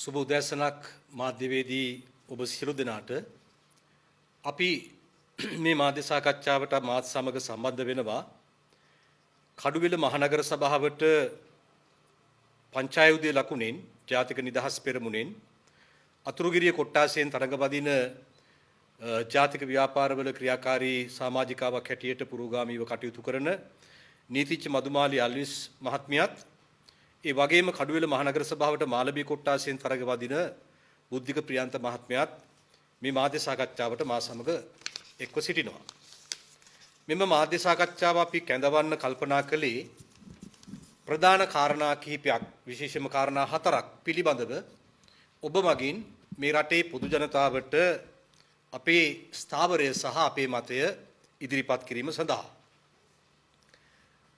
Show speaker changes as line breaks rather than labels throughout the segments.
සුබ උදෑසනක් මාධ්‍යවේදී ඔබ සියලු දෙනාට අපි මේ මාධ්‍ය සාකච්ඡාවට මාත් සමග සම්බන්ධ වෙනවා කඩුවෙල මහනගර සභාවට පංචායුධයේ ලකුණෙන් ජාතික නිදහස් පෙරමුණෙන් අතුරුගිරිය කොට්ටාසයෙන් තරඟබදින ජාතික ව්‍යාපාරවල ක්‍රියාකාරී සමාජිකාවක් හැටියට පුරෝගාමීව කටයුතු කරන නීතිඥ මදුමාලි අල්විස් මහත්මියත් ඒ වගේම කඩුවෙල මහනගර සභාවට මාළඹී කොට්ටාසයෙන් තරඟවදින බුද්ධික ප්‍රියන්ත මහත්මයාත් මේ මාධ්‍ය සාකච්ඡාවට මා සමග එක්ව සිටිනවා. මෙම මාධ්‍ය සාකච්ඡාව අපි කැඳවන්න කල්පනා කළේ ප්‍රධාන කාරණා කිහිපයක් විශේෂම කාරණා 4ක් පිළිබඳව ඔබ මගින් මේ රටේ පොදු ජනතාවට අපේ ස්ථාවරය සහ අපේ මතය ඉදිරිපත් කිරීම සඳහා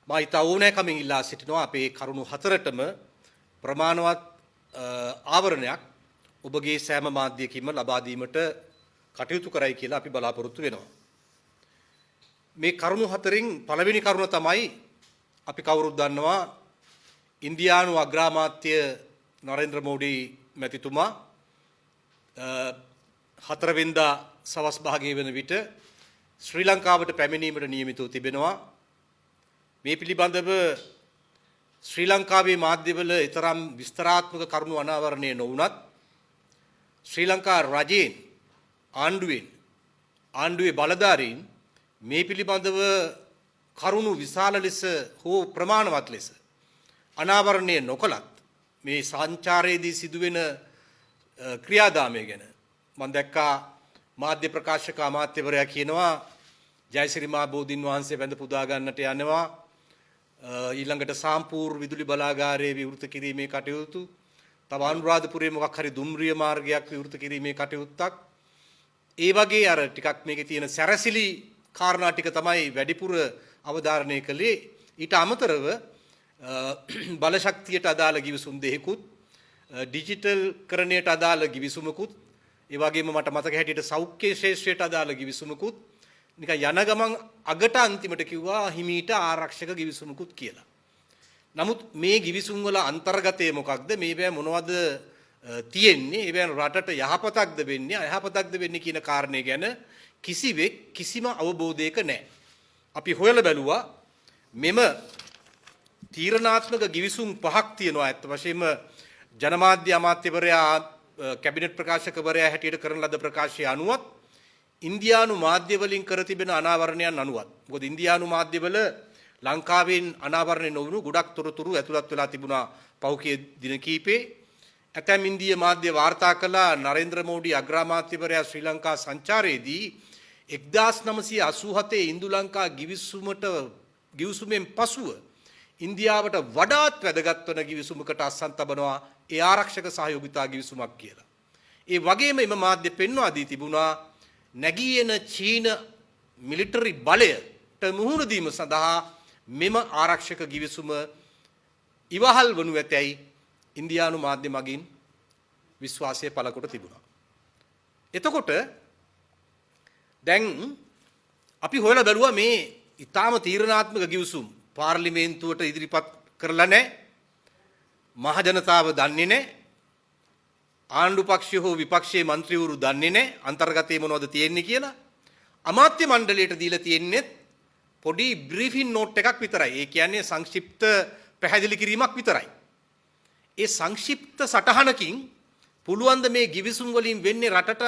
මා ඊට ඕනෑකමින් ඉල්ලා සිටිනවා අපේ කරුණු 4ටම ප්‍රමාණවත් ආවරණයක් ඔබගේ සෑම මාධ්‍යයකින්ම ලබා දීමට කටයුතු කරයි කියලා අපි බලාපොරොත්තු වෙනවා. මේ කරුණු 4න් පළවෙනි කරුණ තමයි අපි කවුරුත් දන්නවා ඉන්දියානු අග්‍රාමාත්‍ය නරේන්ද්‍ර මෝඩි මැතිතුමා 4 වෙනිදා සවස් භාගයේ වන විට ශ්‍රී ලංකාවට පැමිණීමට නියමිතව තිබෙනවා. මේ පිළිබඳව ශ්‍රී ලංකාවේ මාධ්‍යවල ඊතරම් විස්තරාත්මක කරුණු අනාවරණය නොවුනත් ශ්‍රී ලංකා රජයෙන් ආණ්ඩුවේ බලධාරීන් මේ පිළිබඳව කරුණු විශාල ලෙස හෝ ප්‍රමාණවත් ලෙස අනාවරණය නොකළත් මේ සංචාරයේදී සිදුවෙන ක්‍රියාදාමය ගැන මම දැක්කා මාධ්‍ය ප්‍රකාශක අමාත්‍යවරයා කියනවා ජයසිරි මා බෝධින් වහන්සේ වැඳ පුදා ගන්නට යනවා ඊළඟට සාම්පූර් විදුලි බලාගාරයේ විවෘත කිරීමේ කටයුතු තව අනුරාධපුරයේ මොකක් හරි දුම්රිය මාර්ගයක් විවෘත කිරීමේ කටයුත්තක් ඒ වගේ අර ටිකක් මේකේ තියෙන සැරසිලි කාරණා ටික තමයි වැඩිපුර අවධාරණය කළේ ඊට අමතරව බලශක්තියට අදාළ ගිවිසුම් දෙකකුත් ඩිජිටල් කරණයට අදාළ ගිවිසුමකුත් ඒ වගේම මට මතක හැටියට සෞඛ්‍ය ශාස්ත්‍රයට අදාළ ගිවිසුමකුත් නිකන් යන ගමන් අගට අන්තිමට කිව්වා හිමීට ආරක්ෂක ගිවිසුමකුත් කියලා. නමුත් මේ ගිවිසුම් වල අන්තර්ගතය මොකක්ද? මේවැ මොනවද තියෙන්නේ? ඒවැ රටට යහපතක්ද වෙන්නේ අයහපතක්ද වෙන්නේ කියන කාරණේ ගැන කිසිවෙක් කිසිම අවබෝධයක නැහැ. අපි හොයලා බැලුවා මෙම තීරණාත්මක ගිවිසුම් 5ක් තියෙනවා. ඇත්ත වශයෙන්ම ජනමාධ්‍ය අමාත්‍යවරයා කැබිනට් ප්‍රකාශකවරයා හැටියට කරන ලද ප්‍රකාශය අනුවත් ඉන්දියානු මාධ්‍ය වලින් කර තිබෙන අනාවරණයන් අනුවත්. මොකද ඉන්දියානු මාධ්‍යවල ලංකාවෙන් අනාවරණය නොවුණු ගොඩක් තොරතුරු ඇතුළත් වෙලා තිබුණා පෞකේ දින කීපේ. ඇතැම් ඉන්දිය මාධ්‍ය වාර්තා කළා නරේන්ද්‍ර මෝඩි අග්‍රාමාත්‍යවරයා ශ්‍රී ලංකා සංචාරයේදී 1987 ඉන්දු ලංකා ගිවිසුමෙන් පසුව ඉන්දියාවට වඩාත් වැදගත් වන ගිවිසුමකට අත්සන් තබනවා ඒ ආරක්ෂක සහයෝගිතා ගිවිසුමක් කියලා. ඒ වගේම එම මාධ්‍ය පෙන්වා දී තිබුණා නැගී එන චීන මිලිටරි බලයට මුහුණ දීම සඳහා මෙම ආරක්ෂක ගිවිසුම ඉවහල් වනු ඇතැයි ඉන්දියානු මාධ්‍ය මගින් විශ්වාසය පළ කොට තිබුණා. එතකොට දැන් අපි හොයලා බැලුවා මේ ඊටාම තීරණාත්මක ගිවිසුම් පාර්ලිමේන්තුවට ඉදිරිපත් කරලා නැහැ. මහ ජනතාව දන්නේ නැහැ. ආණ්ඩු පක්ෂය හෝ විපක්ෂයේ മന്ത്രിවරු දන්නේ නැහැ අන්තර්ගතයේ මොනවද තියෙන්නේ කියලා. අමාත්‍ය මණ්ඩලයට දීලා තියෙන්නේ පොඩි බ්‍රීෆින් නෝට් එකක් විතරයි. ඒ කියන්නේ සංක්ෂිප්ත පැහැදිලි කිරීමක් විතරයි. ඒ සංක්ෂිප්ත සටහනකින් පුළුවන් ද මේ ගිවිසුම් වලින් වෙන්නේ රටට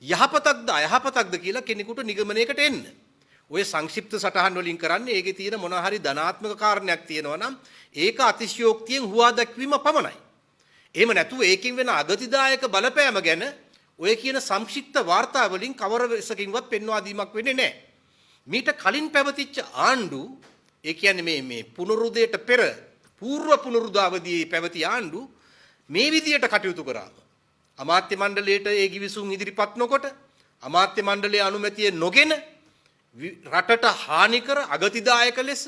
යහපතක්ද අයහපතක්ද කියලා කෙනෙකුට නිගමනයකට එන්න. ඔය සංක්ෂිප්ත සටහන් වලින් කරන්නේ ඒකේ තියෙන මොන හරි ධනාත්මක කාරණයක් තියෙනවා නම් ඒක අතිශයෝක්තියෙන් හුවා දැක්වීම පමණයි. එහෙම නැතුව ඒකෙන් වෙන අගතිදායක බලපෑම ගැන ඔය කියන සංක්ෂිප්ත වාර්තා වලින් කවර වෙසකින්වත් පෙන්වා දීමක් වෙන්නේ නැහැ. මීට කලින් පැවතිච්ච ආණ්ඩු ඒ කියන්නේ මේ පුනරුදයට පෙර పూర్ව පුනරුදාවදී පැවති ආණ්ඩු මේ විදියට කටයුතු කරා. අමාත්‍ය මණ්ඩලයට ඒ ගිවිසුම් ඉදිරිපත් නොකොට අමාත්‍ය මණ්ඩලයේ අනුමැතිය නොගෙන රටට හානිකර අගතිදායක ලෙස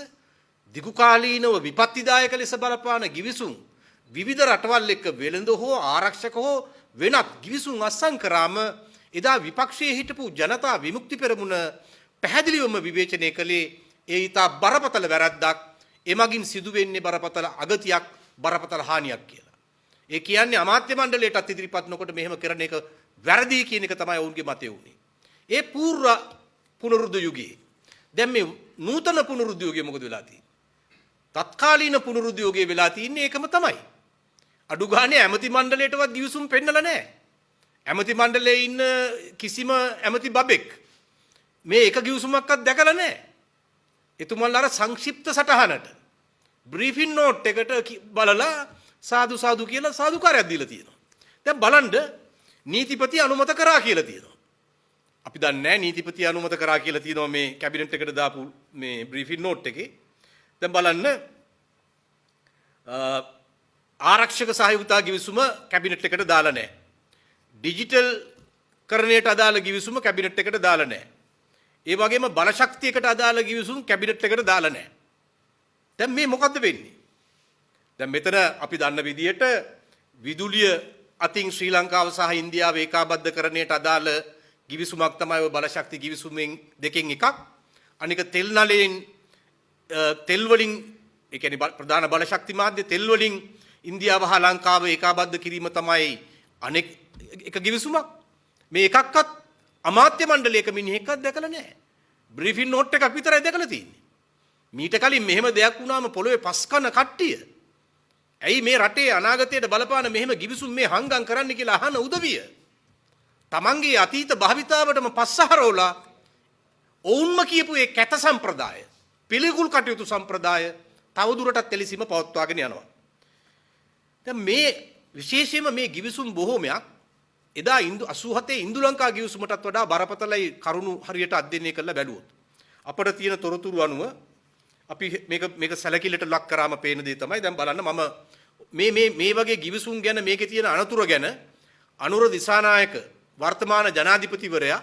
දිගුකාලීනව විපත්තිදායක ලෙස බලපාන ගිවිසුම් විවිධ රටවල් එක්ක වෙළඳ හෝ ආරක්ෂක හෝ වෙනත් ගිවිසුම් අත්සන් කරාම එදා විපක්ෂයේ හිටපු ජනතා විමුක්ති පෙරමුණ පැහැදිලිවම විවේචනය කළේ ඒ ඊට බරපතල වැරද්දක් එමගින් සිදුවෙන්නේ බරපතල අගතියක් බරපතල හානියක් කියලා. ඒ කියන්නේ අමාත්‍ය මණ්ඩලයටත් ඉදිරිපත් නොකොට මෙහෙම කරන එක වැරදි කියන එක තමයි ඔවුන්ගේ මතය වුණේ. ඒ පූර්ව පුනරුද්ධ යුගයේ දැන් මේ නූතන පුනරුද්ධ යුගයේ මොකද වෙලා තියෙන්නේ? තත්කාලීන පුනරුද්ධ යුගයේ වෙලා තියෙන්නේ ඒකම තමයි. අඩු ගානේ ඇමති මණ්ඩලයටවත් ගිවිසුම් පෙන්නලා නැහැ. ඇමති මණ්ඩලයේ ඉන්න කිසිම ඇමති බබෙක් මේ එක ගිවිසුමක්වත් දැකලා නැහැ. එතුමන්ලා අර සංක්ෂිප්ත සටහනට බ්‍රීෆින් නෝට් එකට බලලා සාදු සාදු කියලා සාදුකාරයක් දීලා තියෙනවා. දැන් බලන්න නීතිපති අනුමත කරා කියලා තියෙනවා. අපි දන්නේ නැහැ නීතිපති අනුමත කරා කියලා තියෙනවා මේ කැබිනට් එකට දාපු මේ බ්‍රීෆින් නෝට් එකේ. දැන් බලන්න ආරක්ෂක සහයෝගිතා ගිවිසුම කැබිනට් එකට දාලා නැහැ. ඩිජිටල් කරණයට අදාළ ගිවිසුම කැබිනට් එකට දාලා නැහැ. ඒ වගේම බලශක්තියකට අදාළ ගිවිසුම් කැබිනට් එකට දාලා නැහැ. දැන් මේ මොකද්ද වෙන්නේ? දැන් මෙතන අපි දන්න විදිහට විදුලිය අතින් ශ්‍රී ලංකාව සහ ඉන්දියාව ඒකාබද්ධකරණයට අදාළ ගිවිසුමක් තමයි ඔය බලශක්ති ගිවිසුමෙන් දෙකෙන් එකක්. අනික තෙල් නලයෙන් තෙල් වලින් ඒ කියන්නේ ප්‍රධාන බලශක්ති මාධ්‍ය තෙල් වලින් ඉන්දියාව හා ලංකාව ඒකාබද්ධ කිරීම තමයි අනෙක් එක ගිවිසුමක්. මේ එකක්වත් අමාත්‍ය මණ්ඩලයක මිනිහෙක්වත් දැකලා නැහැ. බ්‍රීෆින් නෝට් එකක් විතරයි දැකලා තියෙන්නේ. මීට කලින් මෙහෙම දෙයක් වුණාම පොළොවේ පස් කන කට්ටිය ඇයි මේ රටේ අනාගතයට බලපාන මෙහෙම ගිවිසුම් මේ හංගම් කරන්න කියලා අහන උදවිය තමන්ගේ අතීත භාවිතාවටම පස්සහරවලා ඔවුන්ම කියපු ඒ කැත සම්ප්‍රදාය පිළිකුල් කටයුතු සම්ප්‍රදාය තවදුරටත් එලිසිම පවත්වාගෙන යනවා. දැන් මේ විශේෂයෙන්ම මේ ගිවිසුම් බොහෝමයක් එදා 87 ඉන්දු ලංකා ගිවිසුමටත් වඩා බරපතලයි කරුණු හරියට අධ්‍යයනය කරලා බැලුවොත්. අපට තියෙන තොරතුරු අනුව අපි මේක සැලකිල්ලට ලක් කරාම පේන දේ තමයි දැන් බලන්න මම මේ වගේ ගිවිසුම් ගැන මේකේ තියෙන අනතුර ගැන අනුර දිසානායක වර්තමාන ජනාධිපතිවරයා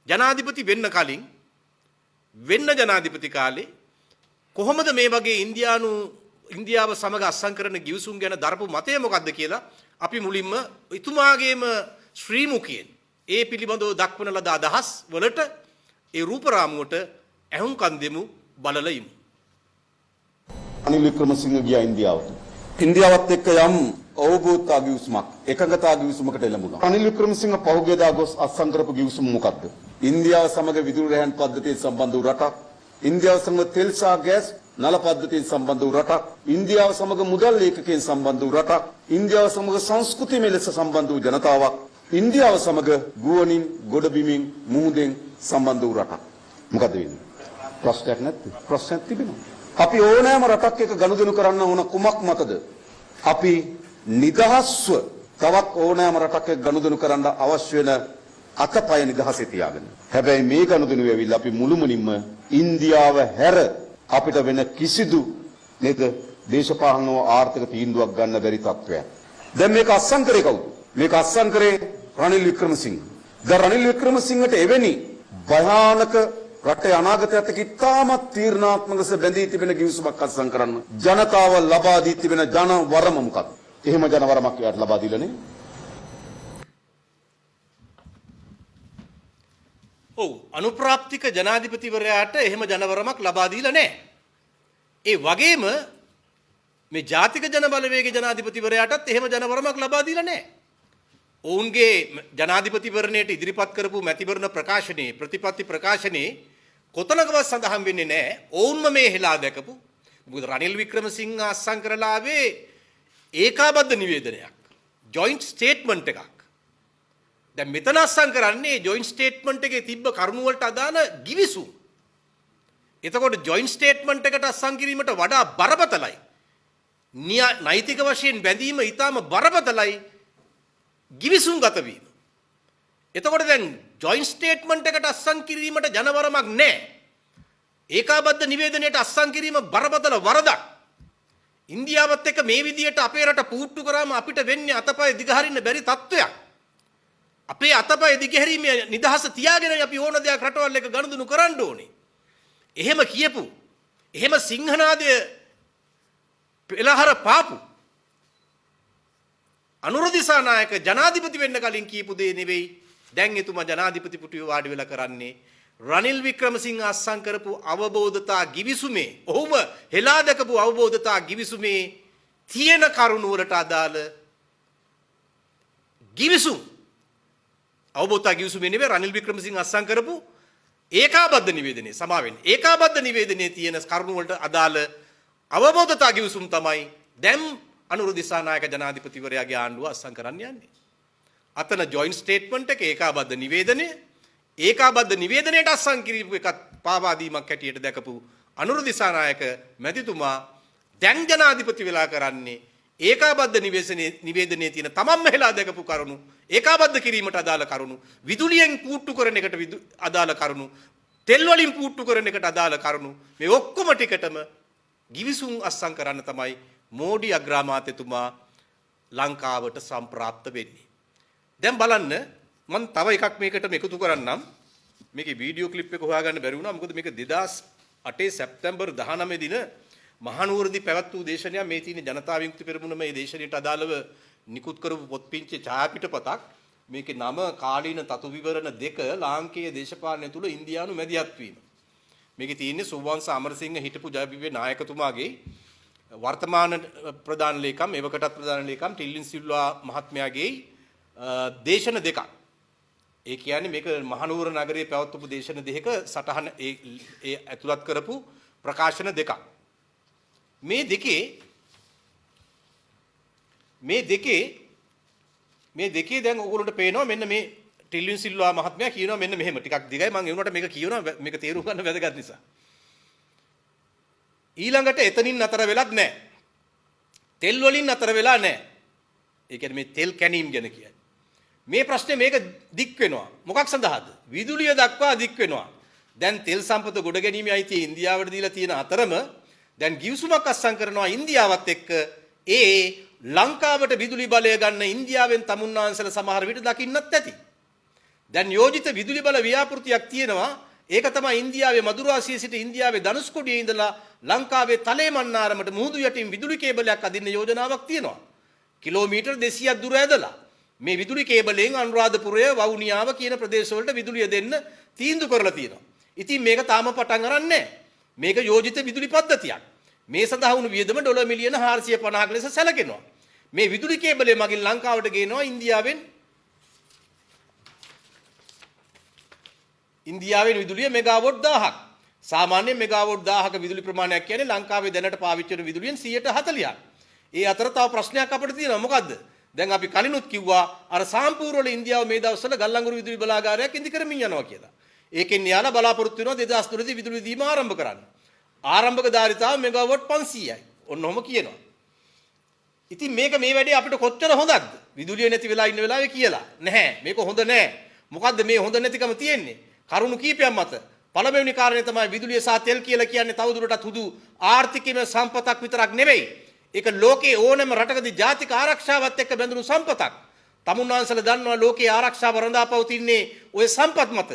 ජනාධිපති වෙන්න කලින් වෙන්න ජනාධිපති කාලේ කොහොමද මේ වගේ ඉන්දියාව සමග අත්සන් කරන ගිවිසුම් ගැන දරපු මතය මොකක්ද කියලා අපි මුලින්ම එතුමාගේම ශ්‍රී මුඛයෙන් ඒ පිළිබඳව දක්වන ලද අදහස් වලට ඒ රූපරාමුවට ඇහුම්කන් දෙමු බලලා ඉමු.
අනිල් වික්‍රමසිංහ ගියා ඉන්දියාවට. ඉන්දියාවත් එක්ක යම් අවබෝධතා ගිවිසුමක් එකඟතා ගිවිසුමකට එළඹුණා. අනිල් වික්‍රමසිංහ පහුගියදා ගොස් අත්සන් කරපු ගිවිසුම මොකක්ද? ඉන්දියාව සමග විදුලි රැහන් පද්ධතිය සම්බන්ධ වූ රටක්. ඉන්දියාව සමග තෙල් සහ ගෑස් නල පද්ධතියෙන් සම්බන්ධ වූ රටක්. ඉන්දියාව සමග මුදල් ඒකකයෙන් සම්බන්ධ වූ රටක්. ඉන්දියාව සමග සංස්කෘතිය ලෙස සම්බන්ධ වූ ජනතාවක්. ඉන්දියාව සමග ගුවනින් ගොඩබිමින් මුහුදෙන් සම්බන්ධ වූ රටක්. මොකද වෙන්නේ? ප්‍රශ්නයක් නැත්නම් ප්‍රශ්නයක් තිබෙනවා. අපි ඕනෑම රටක් එක්ක ගනුදෙනු කරන්න ඕන කුමක් මතද? අපි නිදහස්ව තවත් ඕනෑම රටක් එක්ක ගනුදෙනු කරන්න අවශ්‍ය වෙන අතපය නිදහසේ තියාගෙන. හැබැයි මේ ගනුදෙනුවේ ඇවිල්ලා අපි මුළුමනින්ම ඉන්දියාව හැර අපිට වෙන කිසිදු නේද දේශපාලන ආර්ථික තීන්දුවක් ගන්න බැරි තත්ත්වයක්. දැන් මේක අත්සන් කරේ කවුද? මේක අත්සන් කරේ රනිල් වික්‍රමසිංහ. දැන් රනිල් වික්‍රමසිංහට එවැනි භයානක රටේ අනාගතයත් එක්ක ඉතාමත් තීරණාත්මක ලෙස බැඳී තිබෙන ගිවිසුමක් අත්සන් කරන්න ජනතාව ලබා දී තිබෙන ජනවරම මොකක්ද? එහෙම ජනවරමක් යාට ලබා දීලා නේ.
ඔව් අනුප්‍රාප්තික ජනාධිපතිවරයාට එහෙම ජනවරමක් ලබා දීලා නැහැ. ඒ වගේම මේ ජාතික ජන බලවේගයේ ජනාධිපතිවරයාටත් එහෙම ජනවරමක් ලබා දීලා නැහැ. ඔවුන්ගේ ජනාධිපතිවරණයට ඉදිරිපත් කරපු මැතිවරණ ප්‍රකාශනයේ ප්‍රතිපත්ති ප්‍රකාශනයේ කොතනකවත් සඳහන් වෙන්නේ නැහැ. ඔවුන්ම මේ හෙලා දැකපු මොකද රනිල් වික්‍රමසිංහ අත්සන් කරලා ආවේ ඒකාබද්ධ නිවේදනයක්. ජොයින්ට් ස්ටේට්මන්ට් එකක්. දැන් මෙතන අත්සන් කරන්නේ ජොයින්ට් ස්ටේට්මන්ට් එකේ තිබ්බ කරුණු වලට අදාළ ගිවිසුම්. එතකොට ජොයින්ට් ස්ටේට්මන්ට් එකට අත්සන් කිරීමට වඩා බරපතලයි. නෛතික වශයෙන් බැඳීම ඊටාම බරපතලයි ගිවිසුම් ගත වීම. එතකොට දැන් ජොයින්ට් ස්ටේට්මන්ට් එකට අත්සන් කිරීමට ජනවරමක් නැහැ. ඒකාබද්ධ නිවේදනයට අත්සන් කිරීම බරපතල වරදක්. ඉන්දියාවත් එක්ක මේ විදියට අපේ රට පුහුට්ටු කරාම අපිට වෙන්නේ අතපය දිගහරින්න බැරි තත්ත්වයක්. අපේ අතපය දිගහැරීමේ නිදහස තියාගෙන අපි ඕන දෙයක් රටවල් එක ගනුදෙනු කරන්න ඕනේ. එහෙම කියපු එහෙම සිංහනාදය පෙළහර පාපු අනුර දිසානායක ජනාධිපති වෙන්න කලින් කියපු දේ නෙවෙයි දැන් එතුමා ජනාධිපති පුටුවේ වාඩි වෙලා කරන්නේ රනිල් වික්‍රමසිංහ අත්සන් කරපු අවබෝධතා ගිවිසුමේ ඔහුම හෙලා දැකපු අවබෝධතා ගිවිසුමේ තියෙන කරුණු වලට අදාළ ගිවිසුම් අවබෝධතා ගිවිසුමේ නෙවෙයි රනිල් වික්‍රමසිංහ අත්සන් කරපු ඒකාබද්ධ නිවේදනයේ සමාවෙන්න. ඒකාබද්ධ නිවේදනයේ තියෙන කරුණු වලට අදාළ අවබෝධතා ගිවිසුම් තමයි දැන් අනුර දිසානායක ජනාධිපතිවරයාගේ ආණ්ඩුව අත්සන් කරන්න යන්නේ. අතන ජොයින්ට් ස්ටේට්මන්ට් එක ඒකාබද්ධ නිවේදනය ඒකාබද්ධ නිවේදනයට අත්සන් කිරීම එකත් පාවා දීමක් හැටියට දැකපු අනුර දිසානායක මැතිතුමා දැන් ජනාධිපති වෙලා කරන්නේ ඒකාබද්ධ නිවේදනයේ තියෙන තමන්ම හෙලා දැකපු කරුණු ඒකාබද්ධ කිරීමට අදාළ කරුණු විදුලියෙන් පුට්ටු කරන එකට අදාළ කරුණු තෙල් වලින් පුට්ටු කරන එකට අදාළ කරුණු මේ ඔක්කොම ටිකටම ගිවිසුම් අත්සන් කරන්න තමයි මෝඩි අග්‍රාමාත්‍යතුමා ලංකාවට සම්ප්‍රාප්ත වෙන්නේ. දැන් බලන්න මම තව එකක් මේකට එකතු කරන්නම්. මේකේ වීඩියෝ ක්ලිප් එක හොයාගන්න බැරි වුණා. මොකද මේක 2008 සැප්තැම්බර් 19 දින මහනුවරදී පැවැත් වූ දේශනය. මේ තියෙන ජනතා විමුක්ති පෙරමුණ මේ දේශනයට අදාළව නිකුත් කරපු පොත්පිංචේ ඡායාපිටපතක්. මේකේ නම කාලීන තතු විවරණ 2 ලාංකේය දේශපාලනය තුල ඉන්දියානු මැදිහත් වීම. මේකේ තියෙන්නේ සුවංශ අමරසිංහ හිටපු ජයවිවේ නායකතුමාගේ වර්තමාන ප්‍රධාන ලේකම් එවකටත් ප්‍රධාන ලේකම් ටිල්ලින් සිල්වා මහත්මයාගේ දේශන දෙකක්. ඒ කියන්නේ මේක මහනුවර නගරයේ පැවැත්වපු දේශන දෙකක සටහන ඒ ඇතුළත් කරපු ප්‍රකාශන දෙකක්. මේ දෙකේ දැන් ඔයගොල්ලන්ට පේනවා මෙන්න මේ ටිල්ලින් සිල්වා මහත්මයා කියනවා මෙන්න මෙහෙම ටිකක් දිගයි මම ඒ වුණාට මේක කියනවා මේක තේරුම් ගන්න වැදගත් නිසා. ඊළඟට එතනින් නතර වෙලත් නැහැ. තෙල් වලින් නතර වෙලා නැහැ. ඒ කියන්නේ මේ තෙල් කැණීම් ගැන කියන්නේ. මේ ප්‍රශ්නේ මේක දික් වෙනවා. මොකක් සඳහාද? විදුලිය දක්වා දික් වෙනවා. දැන් තෙල් සම්පත ගොඩ ගැනීමේ අයිතිය ඉන්දියාවට දීලා තියෙන අතරම දැන් ගිවිසුමක් අත්සන් කරනවා ඉන්දියාවත් එක්ක ඒ ලංකාවට විදුලි බලය ගන්න ඉන්දියාවෙන් තමුන්නාන්සල සමහර විට දකින්නත් ඇති. දැන් යෝජිත විදුලි බල ව්‍යාපෘතියක් තියෙනවා. ඒක තමයි ඉන්දියාවේ මදුරාසියේ සිට ඉන්දියාවේ ධනුෂ්කොඩියේ ඉඳලා ලංකාවේ තලේ මන්නාරමට මුහුදු යටින් විදුලි කේබලයක් අදින්න යෝජනාවක් තියෙනවා. කිලෝමීටර් 200ක් දුර ඇදලා මේ විදුලි කේබලයෙන් අනුරාධපුරය වවුනියාව කියන ප්‍රදේශවලට විදුලිය දෙන්න තීන්දුව කරලා තියෙනවා. ඉතින් මේක තාම පටන් අරන් නැහැ. මේක යෝජිත විදුලි පද්ධතියක්. මේ සඳහා වුණු වියදම ඩොලර් මිලියන 450ක ලෙස සැලකෙනවා. මේ විදුලි කේබලය මගින් ලංකාවට ගේනවා ඉන්දියාවෙන් විදුලිය මෙගාවොට් 1000ක්. සාමාන්‍ය මෙගාවොට් 1000ක විදුලි ප්‍රමාණයක් කියන්නේ ලංකාවේ දැනට පාවිච්චි කරන විදුලියෙන් 140ක්. ඒ අතර තව ප්‍රශ්නයක් අපිට තියෙනවා. මොකද්ද? දැන් අපි කලිනුත් කිව්වා අර සාම්පූර් වල ඉන්දියාව මේ දවස්වල ගල්ලංගුරු විදුලි බලාගාරයක් ඉදි කරමින් යනවා කියලා. ඒකෙන් යාලා බලාපොරොත්තු වෙනවා 2003 දී විදුලි දීම ආරම්භ කරන්න. ආරම්භක ධාරිතාව මෙගාවොට් 500යි. ඔන්නෝම කියනවා. ඉතින් මේක මේ වැඩේ අපිට කොච්චර හොඳක්ද? විදුලිය නැති වෙලා ඉන්න වෙලාවේ කියලා. නැහැ. මේක හොඳ නැහැ. මොකද්ද මේ හොඳ නැතිකම තියෙන්නේ? කරුණු කීපයක් මත. පළවෙනි කාරණේ තමයි විදුලිය සහ තෙල් කියලා කියන්නේ තවදුරටත් හුදු ආර්ථිකීය සම්පතක් විතරක් නෙවෙයි. ඒක ලෝකේ ඕනෑම රටකදී ජාතික ආරක්ෂාවත් එක්ක බැඳුණු සම්පතක්. තමුන්වන්සල දන්නවා ලෝකේ ආරක්ෂාව රඳාපවතින්නේ ওই සම්පත් මත.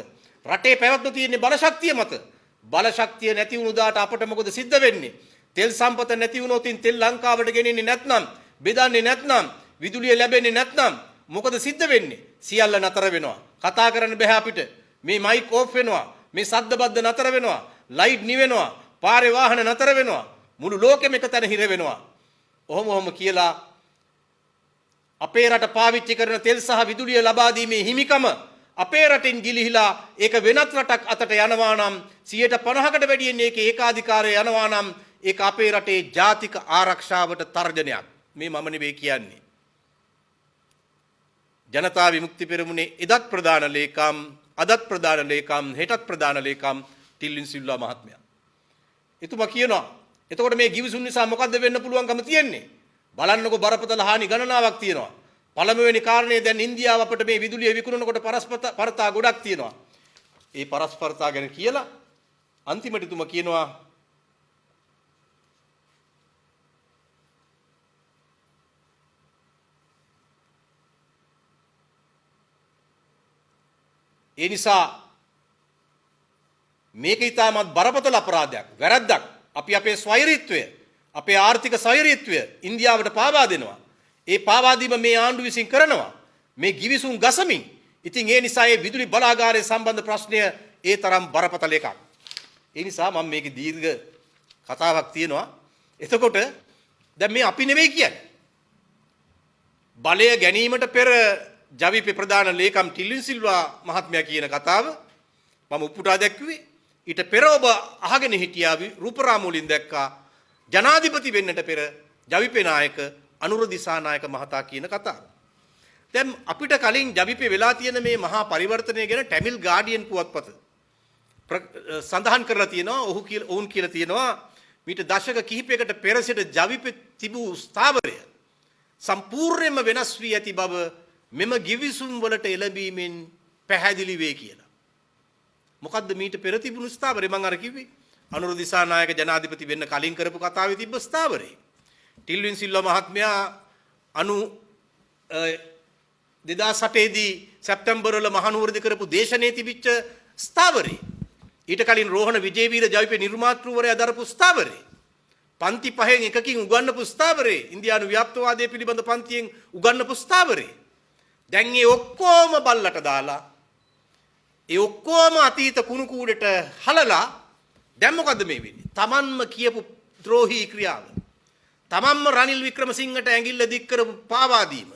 රටේ පැවැත්ම තියෙන්නේ බලශක්තිය මත. බලශක්තිය නැති වුණු දාට අපට මොකද සිද්ධ වෙන්නේ? තෙල් සම්පත නැති වුණොත් තෙල් ලංකාවට ගෙනෙන්නේ නැත්නම්, බෙදන්නේ නැත්නම්, විදුලිය ලැබෙන්නේ නැත්නම් මොකද සිද්ධ වෙන්නේ? සියල්ල නතර වෙනවා. කතා කරන්න බෑ අපිට. මේ මයික් ඕෆ් වෙනවා. මේ සද්ද බද්ද නතර වෙනවා. ලයිට් නිවෙනවා. පාරේ වාහන නතර වෙනවා. මුළු ලෝකෙම එක තැන හිර වෙනවා. ඔහොම කියලා අපේ රට පාවිච්චි කරන තෙල් සහ විදුලිය ලබා දීමේ හිමිකම අපේ රටින් ගිලිහිලා ඒක වෙනත් රටක් අතට යනවා නම් 50%කට වැඩියෙන් ඒකේ ඒකාධිකාරය යනවා නම් ඒක අපේ රටේ ජාතික ආරක්ෂාවට තර්ජනයක්. මේ මම නෙවෙයි කියන්නේ. ජනතා විමුක්ති පෙරමුණේ එදත් ප්‍රධාන ලේකම්, අදත් ප්‍රධාන ලේකම්, හෙටත් ප්‍රධාන ලේකම් ටිල්ලින් සිල්වා මහත්මයා. එතුමා කියනවා එතකොට මේ ගිවිසුම් නිසා මොකද්ද වෙන්න පුළුවන්කම තියෙන්නේ? බලන්නකො බරපතල හානි ගණනාවක් තියෙනවා. පළමුවෙනි කාරණේ දැන් ඉන්දියාව අපිට මේ විදුලිය විකුණනකොට පරස්පරතා ගොඩක් තියෙනවා. ඒ පරස්පරතා ගැන කියලා අන්තිමට තුම කියනවා ඒ නිසා මේක ඊටමත් බරපතල අපරාධයක්, වැරද්දක්. අපි අපේ ස්වෛරීත්වය, අපේ ආර්ථික ස්වෛරීත්වය ඉන්දියාවට පාවා දෙනවා. ඒ පාවා දීම මේ ආණ්ඩුව විසින් කරනවා. මේ ගිවිසුම් ගසමින්. ඉතින් ඒ නිසා මේ විදුලි බලාගාරයේ සම්බන්ධ ප්‍රශ්නය ඒ තරම් බරපතල එකක්. ඒ නිසා මම මේකේ දීර්ඝ කතාවක් තියෙනවා. එතකොට දැන් මේ අපි නෙවෙයි කියන්නේ. බලය ගැනීමට පෙර ජවිපේ ප්‍රධාන ලේකම් ටිල්වින් සිල්වා මහත්මයා කියන කතාව මම උපුටා දැක්ුවේ. ඊට පෙර ඔබ අහගෙන හිටියා රූපරාමූලින් දැක්කා ජනාධිපති වෙන්නට පෙර ජවිපේ නායක අනුර දිසානායක මහතා කියන කතාව. දැන් අපිට කලින් ජවිපේ වෙලා තියෙන මේ මහා පරිවර්තනය ගැන ටැමිල් ගාඩියන් පුවත්පත සඳහන් කරලා තියෙනවා. ඔවුන් කියලා තියෙනවා මීට දශක කිහිපයකට පෙර සිට ජවිපේ තිබූ ස්ථාවරය සම්පූර්ණයෙන්ම වෙනස් වී ඇති බව මෙම ගිවිසුම් වලට එළඹීමෙන් පැහැදිලි වේ කියලා. මොකද්ද මීට පෙර තිබුණු ස්ථාවරය? මම අර කිව්වේ අනුර දිසානායක ජනාධිපති වෙන්න කලින් කරපු කතාවේ තිබ්බ ස්ථාවරය. ටිල්වින් සිල්වා මහත්මයා 2008 දී සැප්තැම්බර් වල මහනුවරදී කරපු දේශනේ තිබිච්ච ස්ථාවරය. ඊට කලින් රෝහණ විජේවීර ජවිපේ නිර්මාතෘවරයා දරපු ස්ථාවරය. පන්ති පහෙන් එකකින් උගන්වපු ස්ථාවරය. ඉන්දියානු ව්‍යාප්තවාදයේ පිළිබඳ පන්තියෙන් උගන්වපු ස්ථාවරය. දැන් මේ ඔක්කොම බල්ලට දාලා ඒ ඔක්කොම අතීත කුණු කූඩේට හලලා දැන් මොකද්ද මේ වෙන්නේ? Tamanම කියපු ද්‍රෝහී ක්‍රියාව. Tamanම රනිල් වික්‍රමසිංහට ඇඟිල්ල දික් කරපු පාවා දීම.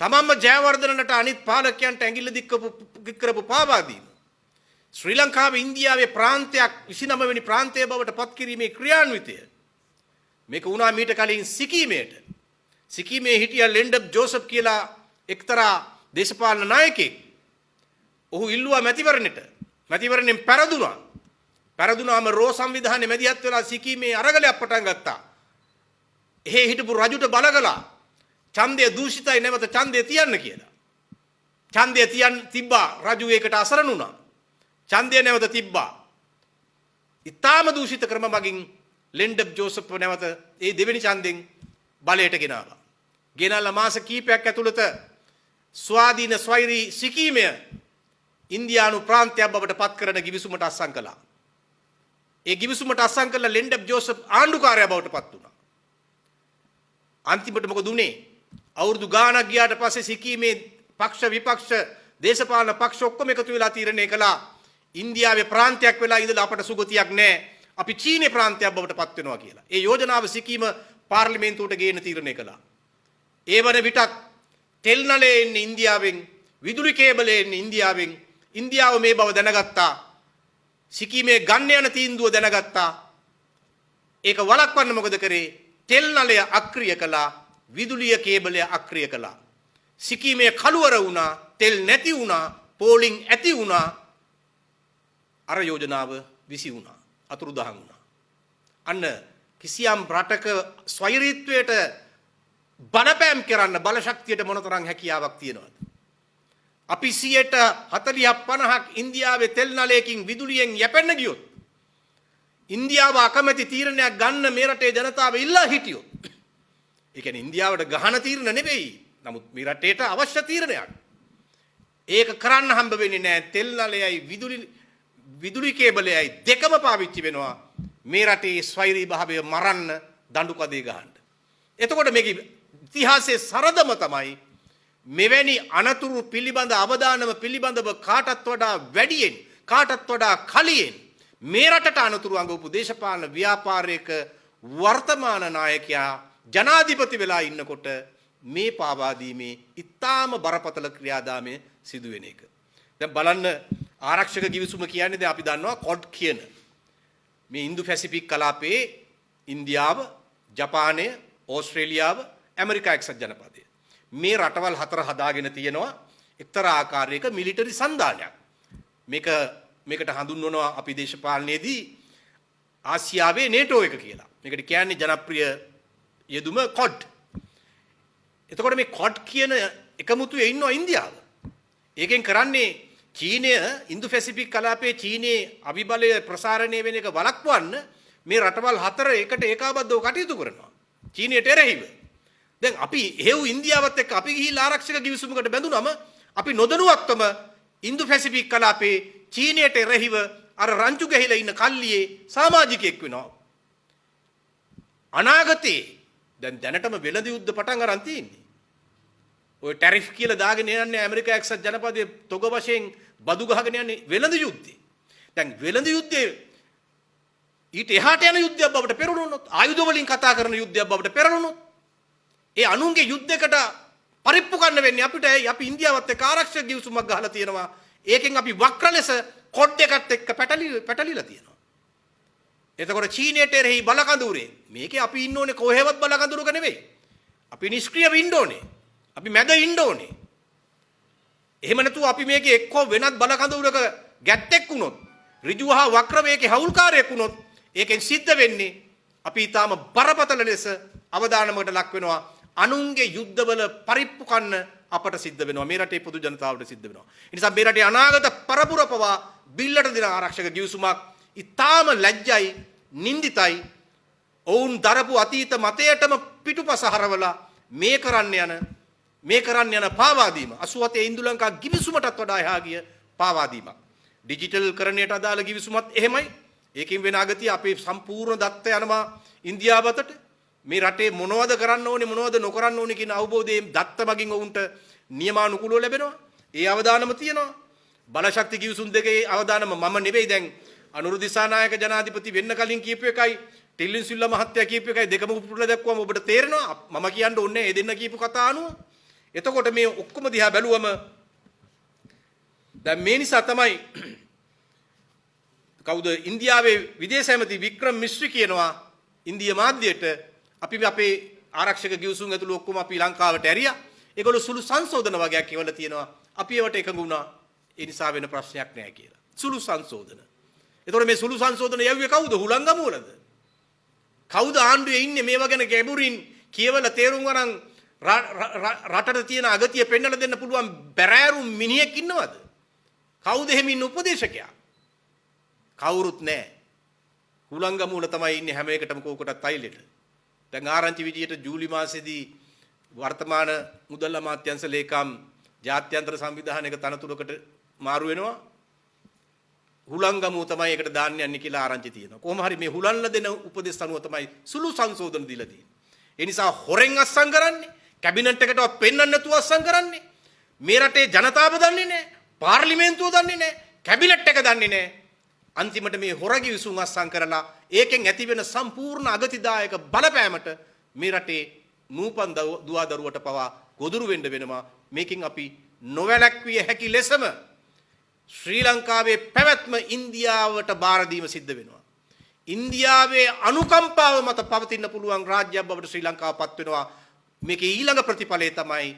Tamanම ජයවර්ධනට අනිත් පාලකයන්ට ඇඟිල්ල දික් කරපු පාවා දීම. ශ්‍රී ලංකාවේ ඉන්දියාවේ ප්‍රාන්තයක් 29 වෙනි ප්‍රාන්තය බවට පත් කිරීමේ ක්‍රියාන්විතය. මේක වුණා මීට කලින් සිකීමේට. සිකීමේ හිටිය ලෙන්ඩබ් ජෝසප් කියලා එක්තරා දේශපාලන නායකයෙක්. ඔහු ඉල්ලුවා මැතිවරණයට. මැතිවරණයෙන් පෙරදුනා. පෙරදුනාම රෝ සංවිධානයේ මැදිහත් වෙලා සිකීමේ අරගලයක් පටන් ගත්තා. එහෙ හිටපු රජුට බලගලා ඡන්දය දූෂිතයි නැවත ඡන්දය තියන්න කියලා. ඡන්දය තිබ්බා රජු ඒකට අසරණ වුණා. ඡන්දය නැවත තිබ්බා. ඊටාම දූෂිත ක්‍රම මගින් ලෙන්ඩබ් ජෝසප් නැවත ඒ දෙවෙනි ඡන්දෙන් බලයට ගෙනාවා. ගෙනල්ලා මාස කිහිපයක් ඇතුළත ස්වාධීන ස්වෛරී සිකීමය ඉන්දියානු ප්‍රාන්තයක් බවට පත් කරන ගිවිසුමට අත්සන් කළා. ඒ ගිවිසුමට අත්සන් කළ ලෙන්ඩබ් ජෝසප් ආණ්ඩුකාරයා බවට පත් වුණා. අන්තිමට මොකද උනේ? අවුරුදු ගාණක් ගියාට පස්සේ සිකීමේ පක්ෂ විපක්ෂ දේශපාලන පක්ෂ ඔක්කොම එකතු වෙලා තීරණය කළා ඉන්දියාවේ ප්‍රාන්තයක් වෙලා ඉඳලා අපට සුගතියක් නැහැ. අපි චීනේ ප්‍රාන්තයක් බවට පත් වෙනවා කියලා. ඒ යෝජනාව සිකීම පාර්ලිමේන්තුවට ගේන්න තීරණය කළා. ඒ වන විටත් තෙල් නලේ එන්නේ ඉන්දියාවෙන්, විදුලි කේබලේ එන්නේ ඉන්දියාවෙන්. ඉන්දියාව මේ බව දැනගත්තා. සිකීමේ ගන්න යන තීන්දුව දැනගත්තා. ඒක වළක්වන්න මොකද කරේ? තෙල් නලය අක්‍රිය කළා, විදුලිය කේබලය අක්‍රිය කළා. සිකීමේ කළුවර වුණා, තෙල් නැති වුණා, පෝලිං ඇති වුණා. අර යෝජනාව විසි වුණා, අතුරුදහන් වුණා. අන්න කිසියම් රටක ස්වෛරීත්වයට බලපෑම් කරන්න බලශක්තියට මොනතරම් හැකියාවක් තියෙනවද? අපි 40-50ක් ඉන්දියාවේ තෙල් නලයකින් විදුලියෙන් යැපෙන්න ගියොත්, ඉන්දියාව අකමැති තීරණයක් ගන්න මේ රටේ ජනතාව ඉල්ලා හිටියොත්, ඒ කියන්නේ ඉන්දියාවට ගහන තීරණ නෙවෙයි, නමුත් මේ රටේට අවශ්‍ය තීරණයක්. ඒක කරන්න හම්බ වෙන්නේ නැහැ. තෙල් නලයයි විදුලි කේබලයයි දෙකම පාවිච්චි වෙනවා මේ රටේ ස්වෛරී භාවය මරන්න, දඬු කදේ ගහන්න. එතකොට මේක ඉතිහාසයේ සරදම තමයි මෙවැනි අනතුරු පිළිබඳ අවදානම පිළිබඳව කාටත් වඩා වැඩියෙන්, කාටත් වඩා කලියෙන් මේ රටට අනතුරු අඟවපු දේශපාලන ව්‍යාපාරයක වර්තමාන නායකයා ජනාධිපති වෙලා ඉන්නකොට මේ පාවාදීමේ ඉතාම බරපතල ක්‍රියාදාමය සිදු වෙන එක. දැන් බලන්න ආරක්ෂක ගිවිසුම කියන්නේ දැන් අපි දන්නවා කොඩ් කියන මේ ඉන්දු පැසිෆික් කලාපයේ ඉන්දියාව, ජපානය, ඕස්ට්‍රේලියාව, ඇමරිකා එක්සත් ජනපදය මේ රටවල් හතර හදාගෙන තියෙනවා එක්තරා ආකාරයක මිලිටරි සන්ධානයක්. මේකට හඳුන්වනවා අපි දේශපාලනයේදී ආසියාවේ නේටෝ එක කියලා. මේකට කියන්නේ ජනප්‍රිය යෙදුම කොඩ්. එතකොට මේ කොඩ් කියන එකමුතුවේ ඉන්නවා ඉන්දියාව. ඒකෙන් කරන්නේ චීනය ඉන්දු පැසිෆික් කලාපයේ චීනයේ අවිබලය ප්‍රසාරණය වෙන එක වළක්වන්න මේ රටවල් හතර එකට ඒකාබද්ධව කටයුතු කරනවා. චීනයට එරෙහිව. දැන් අපි හේව් ඉන්දියාවත් එක්ක අපි ගිහිල්ලා ආරක්ෂක ගිවිසුමකට බැඳුනම අපි නොදැනුවත්වම ඉන්දු පැසිෆික් කලාපයේ චීනයට එරෙහිව අර රංචු ගහිලා ඉන්න කල්ලියේ සමාජිකයෙක් වෙනවා. අනාගතේ දැනටම වෙළඳ යුද්ධ පටන් අරන් තියෙන්නේ. ඔය ටැරිෆ් කියලා දාගෙන යන්නේ ඇමරිකා එක්සත් ජනපදයේ තොග වශයෙන් බදු ගහගෙන යන්නේ වෙළඳ යුද්ධේ. දැන් වෙළඳ යුද්ධේ ඊට එහාට යන යුද්ධයක් බවට පෙරළුනොත්, ආයුධ වලින් කතා කරන යුද්ධයක් බවට පෙරළුනොත්, ඒ අනුන්ගේ යුද්ධයකට පරිප්පු ගන්න වෙන්නේ අපිට. අපි ඉන්දියාවත් එක්ක ආරක්ෂක ගිවිසුමක් ගහලා තියෙනවා. ඒකෙන් අපි වක්‍ර ලෙස කොඩ් එකත් එක්ක පැටලිලා තියෙනවා. එතකොට චීනයට එරෙහි බලකඳුරේ මේකේ අපි ඉන්න ඕනේ කොහෙවත් බලකඳුරක නෙවෙයි. අපි නිෂ්ක්‍රියව ඉන්න ඕනේ. අපි මැද ඉන්න ඕනේ. එහෙම නැතුව අපි මේකේ එක්කෝ වෙනත් බලකඳුරක ගැත්තෙක් වුණොත් ඍජුව හා වක්‍ර වේකේ හවුල්කාරයෙක් වුණොත් ඒකෙන් සිද්ධ වෙන්නේ අපි ඊටාම බරපතල ලෙස අවදානමකට ලක් වෙනවා. අනුන්ගේ යුද්ධවල පරිප්පු කන්න අපට සිද්ධ වෙනවා. මේ රටේ පොදු ජනතාවට සිද්ධ වෙනවා. ඒ නිසා මේ රටේ අනාගත පරපුර පවා බිල්ලට දෙන ආරක්ෂක ගිවිසුමක් ඊටාම ලැජ්ජයි, නින්දිතයි. ඔවුන් දරපු අතීත මතයටම පිටුපස හරවලා මේ කරන්න යන පාවාදීම 87 ඉන්දු ලංකා ගිවිසුමටත් වඩා එහා ගිය පාවාදීමක්. ඩිජිටල් කරණයට අදාළ ගිවිසුමත් එහෙමයි. ඒකින් වෙන අගතිය අපේ සම්පූර්ණ දත්ත යනවා ඉන්දියාවතට. මේ රටේ මොනවද කරන්න ඕනේ මොනවද නොකරන්න ඕනේ කියන අවබෝධයෙන් දත්ත මගින් ඔවුන්ට නියමානුකූලව ලැබෙනවා. ඒ අවදානම තියෙනවා. බලශක්ති ගිවිසුම් දෙකේ අවදානම මම නෙවෙයි දැන් අනුරු දිසානායක ජනාධිපති වෙන්න කලින් කියපු එකයි ටිල්ලින් සිල්වා මහත්තයා කියපු එකයි දෙකම උපුටලා දැක්වම ඔබට තේරෙනවා. මම කියන්න ඕනේ ඒ දෙන්න කියපු කතා අනුව. එතකොට මේ ඔක්කොම දිහා බැලුවම දැන් මේ නිසා තමයි කවුද ඉන්දියාවේ විදේශ ඇමති වික්‍රම් මිශ්‍රි කියනවා ඉන්දියා මාධ්‍යයට අපි අපේ ආරක්ෂක ගිවිසුම් ඇතුළු ඔක්කොම අපි ලංකාවට ඇරියා. ඒගොල්ලෝ සුළු සංශෝධන වගේක් කියවලා තියෙනවා. අපි ඒවට එකඟ වුණා. ඒ නිසා වෙන ප්‍රශ්නයක් නැහැ කියලා. සුළු සංශෝධන. එතකොට මේ සුළු සංශෝධන යවුවේ කවුද? හුලංගමුවලද? කවුද ආණ්ඩුවේ ඉන්නේ මේවා ගැන ගැඹුරින් කියවලා තේරුම් ගන්න රටට තියෙන අගතිය පෙන්වලා දෙන්න පුළුවන් බැරෑරුම් මිනිහෙක් ඉන්නවද? කවුද එහෙම ඉන්න උපදේශකයා? කවුරුත් නැහැ. හුලංගමුවල තමයි ඉන්නේ හැම එකටම කෝකටත් අයිලෙට. දැන් ආරංචි විදියට ජූලි මාසෙදී වර්තමාන මුදල් අමාත්‍යාංශ ලේකම් ජාත්‍යන්තර සංවිධානයක තනතුරකට මාරු වෙනවා. හුලංගමුව තමයි ඒකට දාන්න යන්නේ කියලා ආරංචි තියෙනවා. කොහොම හරි මේ හුලන්ලා දෙන උපදෙස් අනුව තමයි සුළු සංශෝධන දීලා තියෙන්නේ. ඒ නිසා හොරෙන් අස්සම් කරන්නේ, කැබිනට් එකටවත් පෙන්වන්න නැතුව අස්සම් කරන්නේ. මේ රටේ ජනතාව දන්නේ නැහැ, පාර්ලිමේන්තුව දන්නේ නැහැ, කැබිනට් එක දන්නේ නැහැ. අන්තිමට මේ හොර ගිවිසුම් අස්සම් කරලා ඒකෙන් ඇති වෙන සම්පූර්ණ අගතිදායක බලපෑමට මේ රටේ නූපන් දුවදරුවට පවා ගොදුරු වෙන්න වෙනවා. මේකෙන් අපි නොවැළැක්විය හැකි ලෙසම ශ්‍රී ලංකාවේ පැවැත්ම ඉන්දියාවට බාර දීම සිද්ධ වෙනවා. ඉන්දියාවේ අනුකම්පාව මත පවතින්න පුළුවන් රාජ්‍යයක් බවට ශ්‍රී ලංකාව පත් වෙනවා. මේකේ ඊළඟ ප්‍රතිඵලය තමයි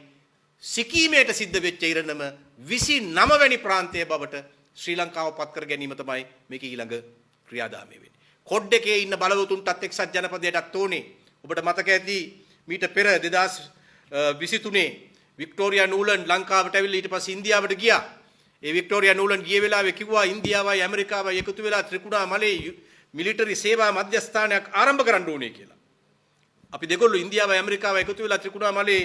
සිකීමේට සිද්ධ වෙච්ච ඉරණම 29 වෙනි ප්‍රාන්තය බවට ශ්‍රී ලංකාව පත් කර ගැනීම තමයි මේකේ ඊළඟ ක්‍රියාදාමය වෙන්නේ. කොඩ් එකේ ඉන්න බලවතුන්ටත් එක්සත් ජනපදයටත් ඕනේ. ඔබට මතක ඇති මීට පෙර 2023 වික්ටෝරියා නූලන් ලංකාවට ඇවිල්ලා ඊට පස්සේ ඉන්දියාවට ගියා. ඒ වික්ටෝරියා නූලන් ගිය වෙලාවේ කිව්වා ඉන්දියාවයි ඇමරිකාවයි එකතු වෙලා ත්‍රිකුණාමලේ මිලිටරි සේවා මධ්‍යස්ථානයක් ආරම්භ කරන්න ඕනේ කියලා. අපි දෙගොල්ලෝ ඉන්දියාවයි ඇමරිකාවයි එකතු වෙලා ත්‍රිකුණාමලේ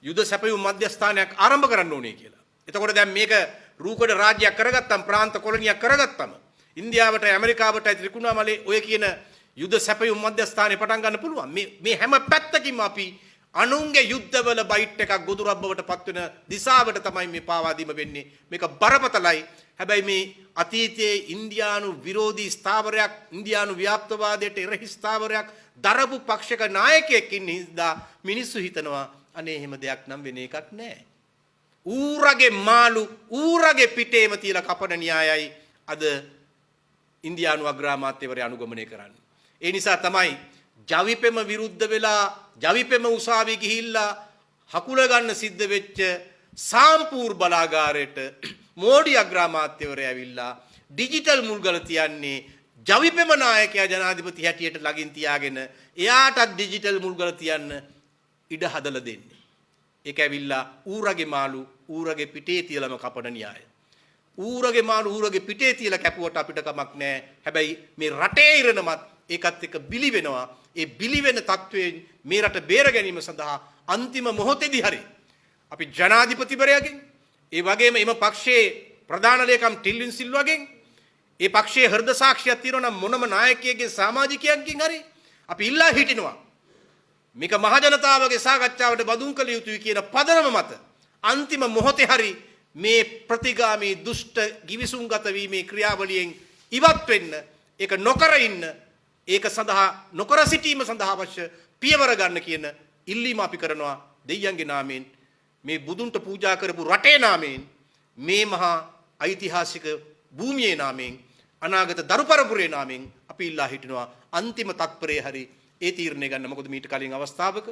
යුද සැපයුම් මධ්‍යස්ථානයක් ආරම්භ කරන්න ඕනේ කියලා. එතකොට දැන් මේක රූකඩ රාජ්‍යයක් කරගත්තම් ප්‍රාන්ත කොලනියක් කරගත්තම ඉන්දියාවට ඇමරිකාවට ත්‍රිකුණාමලේ ඔය කියන යුද සැපයුම් මධ්‍යස්ථානේ පටන් ගන්න පුළුවන්. මේ හැම පැත්තකින්ම අපි අනුන්ගේ යුද්ධවල බයිට් එකක් ගොදුරක් බවට පත් වෙන දිශාවට තමයි මේ පාවාදීම වෙන්නේ. මේක බරපතලයි. හැබැයි මේ අතීතයේ ඉන්දියානු විරෝධී ස්ථාවරයක්, ඉන්දියානු ව්‍යාප්තවාදයට එරෙහි ස්ථාවරයක් දරපු පක්ෂක නායකයෙක් ඉන්න හින්දා මිනිස්සු හිතනවා අනේ එහෙම දෙයක් නම් වෙන එකක් නැහැ. ඌරගේ මාළු ඌරගේ පිටේම තියලා කපන න්‍යායයි අද ඉන්දියානු අග්‍රාමාත්‍යවරයා අනුගමනය කරන්නේ. ඒ නිසා තමයි ජවිපෙම විරුද්ධ වෙලා ජවිපෙම උසාවි ගිහිල්ලා හකුල ගන්න සිද්ධ වෙච්ච සාම්පූර් බලාගාරයට මෝඩි අග්‍රාමාත්‍යවරයා ඇවිල්ලා ඩිජිටල් මුල්ගල තියන්නේ ජවිපෙම නායකයා ජනාධිපති හැටියට ළඟින් තියාගෙන එයාටත් ඩිජිටල් මුල්ගල තියන්න ඉඩ හදලා දෙන්නේ. ඒක ඇවිල්ලා ඌරගේ මාළු ඌරගේ පිටේ තියලම කපන න්‍යාය. ඌරගේ මාළු ඌරගේ පිටේ තියලා කැපුවට අපිට කමක් නැහැ. හැබැයි මේ රටේ ඉරණමත් ඒකත් එක්ක බිලි වෙනවා. ඒ බිලි වෙන තත්වයෙන් මේ රට බේර ගැනීම සඳහා අන්තිම මොහොතේදී හරි අපි ජනාධිපතිවරයාගෙන් ඒ වගේම එම පක්ෂයේ ප්‍රධාන ලේකම් ටිල්වින් සිල්වාගෙන් ඒ පක්ෂයේ හෘද සාක්ෂියක් තියෙනවා නම් මොනම නායකයෙක්ගේ සමාජිකයෙක්ගෙන් හරි අපි ඉල්ලා හිටිනවා මේක මහ ජනතාවගේ සාකච්ඡාවට බඳුන් කළ යුතුයි කියන පදනම මත අන්තිම මොහොතේ හරි මේ ප්‍රතිගාමී දුෂ්ට ගිවිසුම්ගත වීමේ ක්‍රියාවලියෙන් ඉවත් වෙන්න ඒක නොකර ඉන්න ඒක සඳහා නොකර සිටීම සඳහා අවශ්‍ය පියවර ගන්න කියන ඉල්ලීම අපි කරනවා දෙයියන්ගේ නාමයෙන් මේ බුදුන්ට පූජා කරපු රටේ නාමයෙන් මේ මහා ඓතිහාසික භූමියේ නාමයෙන් අනාගත දරු පරපුරේ නාමයෙන් අපි ඉල්ලා හිටිනවා අන්තිම තත්පරේ හරි ඒ තීරණය ගන්න. මොකද මීට කලින් අවස්ථාවක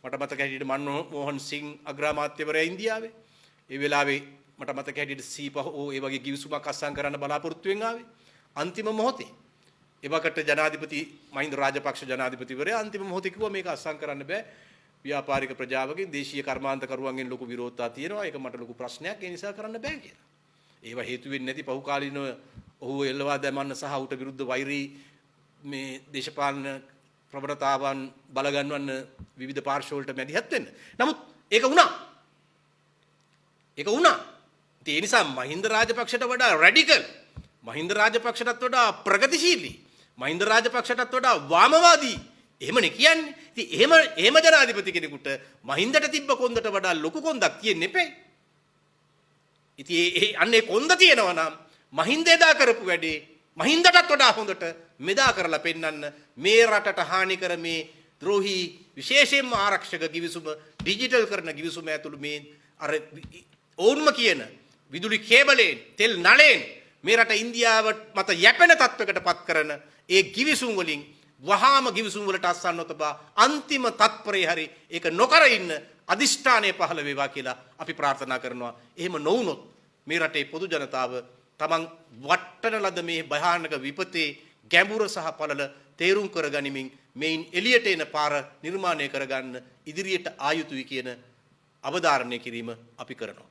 මට මතක හැටියට මන්මෝහන් සිං අග්‍රාමාත්‍යවරයා ඉන්දියාවේ ඒ වෙලාවේ මට මතක හැටියට සීපහෝ ඒ වගේ කිවිසුමක් අත්සන් කරන්න බලාපොරොත්තු වෙන ආවේ අන්තිම මොහොතේ එවකට ජනාධිපති මහින්ද රාජපක්ෂ ජනාධිපතිවරයා අන්තිම මොහොතේ කිව්වා මේක අත්සන් කරන්න බෑ ව්‍යාපාරික ප්‍රජාවගෙන් දේශීය කර්මාන්තකරුවන්ගෙන් ලොකු විරෝධතා තියෙනවා ඒක මට ලොකු ප්‍රශ්නයක් ඒ නිසා කරන්න බෑ කියලා. ඒවා හේතු වෙන්නේ නැති පහුකාලීනව ඔහු එල්ලවා දැමන්න සහ ඌට විරුද්ධ වෛරී මේ දේශපාලන ප්‍රවණතාවන් බලගන්වන්න විවිධ පාර්ශ්ව වලට මැදිහත් වෙන්න. නමුත් ඒක වුණා. ඒ නිසා මහින්ද රාජපක්ෂට වඩා රැඩිකල්, මහින්ද රාජපක්ෂටත් වඩා ප්‍රගතිශීලී, මහින්ද රාජපක්ෂටත් වඩා වාමවාදී එහෙමනේ කියන්නේ. ඉතින් එහෙම ජනාධිපති කෙනෙකුට මහින්දට තිබ්බ කොන්දට වඩා ලොකු කොන්දක් තියෙන්න එපේ. ඉතින් අන්නේ කොන්ද තියෙනවා නම් මහින්ද එදා කරපු වැඩේ මහින්දටත් වඩා හොඳට මෙදා කරලා පෙන්වන්න මේ රටට හානි කර මේ ද්‍රෝහී විශේෂයෙන්ම ආරක්ෂක කිවිසුම ඩිජිටල් කරන කිවිසුම ඇතුළු මේ අර ඕන්ම කියන විදුලි කේබලයෙන් තෙල් නලයෙන් මේ රට ඉන්දියාව මත යැපෙන තත්වයකට පත් කරන ඒ කිවිසුම් වලින් වහාම කිවිසුම් වලට අස්සන්න තබා අන්තිම තත්පරේ හරි ඒක නොකර ඉන්න අදිෂ්ඨානය පහළ වේවා කියලා අපි ප්‍රාර්ථනා කරනවා. එහෙම නොවුනොත් මේ රටේ පොදු ජනතාව තමන් වටන ලද මේ භයානක විපතේ ගැඹුර සහ පළල තේරුම් කරගනිමින් මේන් එළියට එන පාර නිර්මාණය කරගන්න ඉදිරියට ආයුතුයි කියන අවධාරණය කිරීම අපි කරනවා.